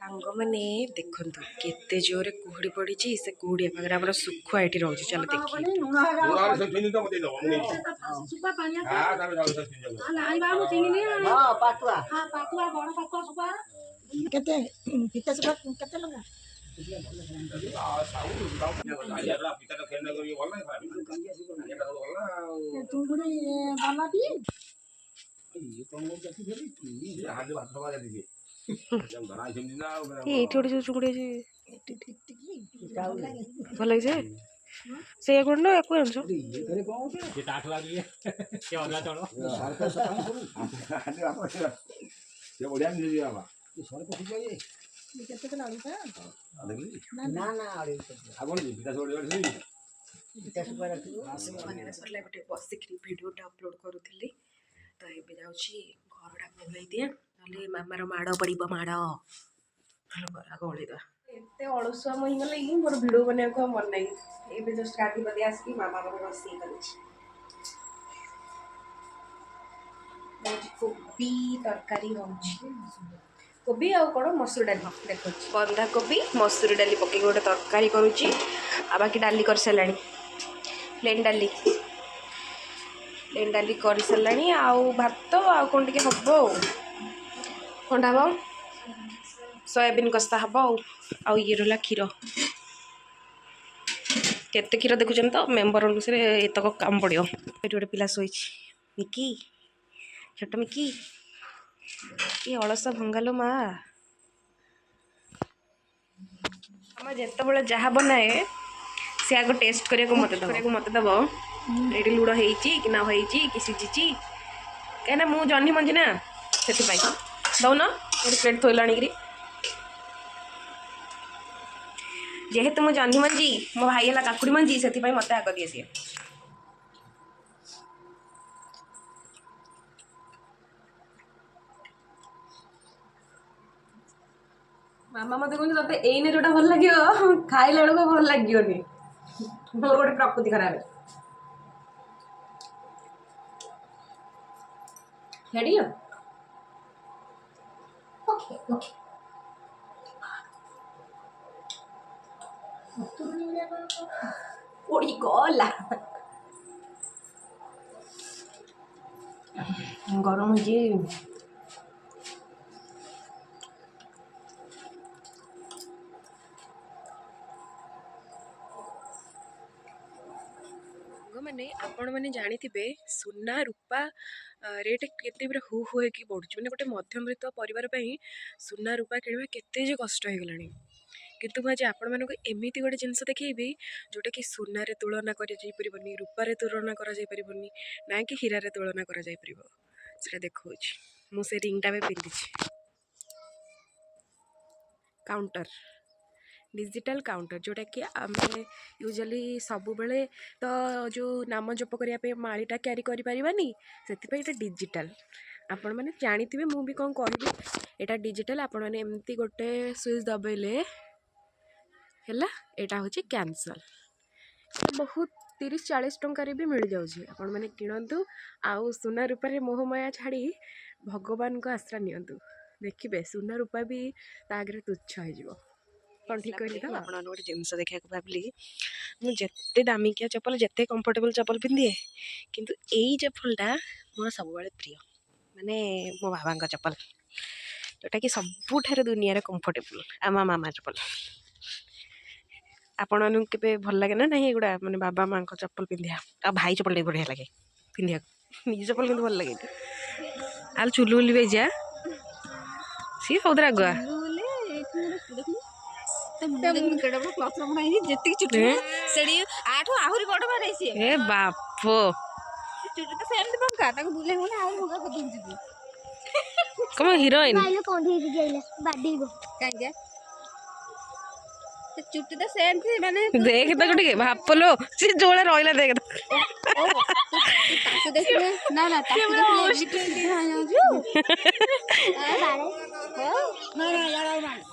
सांग मैंने देखु केते जोरे कुहुड़ी पड़ी से कुहुड़िया पाखे आम सुखुआ ये रोचे चल देखिए ये गोटे जो चुंगड़ी भल लगे से कौन ना एक आंस गोटे बसिक भिडियोटा अपलोड करूली तो ये जाऊँगी घरटा बोल दिए ना मामार माड़ पड़ माड़ गलिद एत अलसुआ मुझे कि मोर भिडियो बनाया मन ना ये जस्ट गाड़ी बदे आसिक मामा मोर रोसे कोबी तरकारी कोबी आ कौन मसूर डाली देखो बंधा कोबी मसूर डाली पकई गोटे तरकारी करुच्ची आ बाकी डाली कर सारा प्लेन डाली कर सारा आउ भात आउ कौन टे हम कौन हम सोयाबीन कषा हम आउ ये रहा क्षीर केते क्षीर देखुं तो मेम्बर अनुसार एतक काम पड़ो ये गोटे पिला शोई मिकी छोट मिकी ये अलस भंगालो माँ आम जिते बड़े जहाँ बनाए सी आग टेस्ट करने मत दब ये लुड़ हो ना हो कि सीझी कहीं मु जह्नी मंजी ना से दौन ये प्लेट थोल आनिक जेहेतु मु जह्नी मंजी मो भाई है काकुड़ी मंजी से मत आग दिए सी मामा मत कहते ते एने जोटा भल लगे खाइला बेलू भल लगे मोर गोटे प्रकृति खराब है ओड़ी गला गरम जी मैंने आपण मैंने जानी सुना रूपा रेट केते हु हुए कि बढ़ुच मैंने गोटे मध्यमवित्त परिवार सुना रूपा किणवा केते जे कष्ट हो गलानी किंतु मुझे आपण मानक एमती गोटे जिनस देखी जोटा कि सुना रे तुलना कर रूपारे तुलना कर ना कि हीरा रे तुलना कर देखा मुझे रिंगटा भी पिंधि काउंटर डिजिटल काउंटर जोटा कि आम यूजुअली सब बेले तो जो नाम जप करने मालीटा क्यारी करें से डिजिटल आपण मैंने जानी मु भी कौन कहि एटा डिजिटल आपण मैंने एमती गोटे स्विच दबेले है यहाँ हूँ कैंसल बहुत 30-40 टंकार भी मिल जाऊँगी आपण मैंने किणतु आउ सुना रूपारे मोहमाया छाड़ी भगवान को आश्रा नियंतु देखिए सुना रूपा भी तागे तुच्छ हो कौन ठीक कहली तो आप गोटे जिनस देखा भाविली मुझे दामिकिया चप्पल जिते कंफर्टेबल चप्पल पिंधे किंतु यही चप्पलटा मोर सब प्रिय माने मो बाबा चप्पल जोटा कि सबुठ दुनिया कंफर्टेबल आम मामा चप्पल आपण के भल लगे ना नहीं गुड़ा माने बाबा माँ चप्पल पिंधा आ भाई चप्पल बढ़िया लगे पिंधा निज चप्पल कि भल लगे आल चुलुली बेजा सी सौदर आगुआ बाप कम हिरोइन चुट्टी तो सेमती माने देख तो गुटे भापलो से जोला रोइला देख ताकू देख ना ना ताकू देख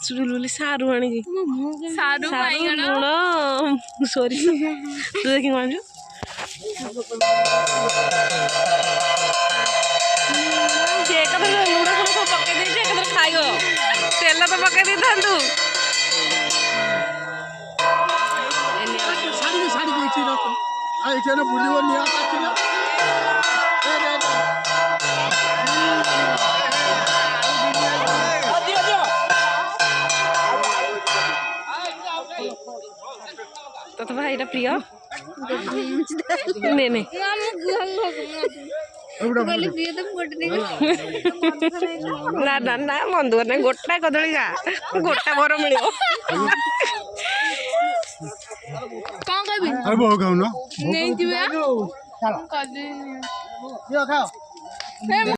सुलुली सारू आनी जी सारू लुण सॉरी तू देखि मांजू जे ଏକାଥରେ ଲୁଣ ଫୁଣ ସବୁ ପକେଇ ଦେଇଛି ଏକାଥରେ ଖାଇବ ତେଲ ତ ପକେଇ ଦେଇଥାନ୍ତୁ ତୋତେ ଭାଇ ଏଇଟା ପ୍ରିୟ ନେ ନେ ନା ନା ନା ବନ୍ଧୁ ନା ଗୋଟା କଦଳୀ ଯା ଗୋଟା ବର ମିଳିବ କଣ କହିବି ନେଇଯିବେ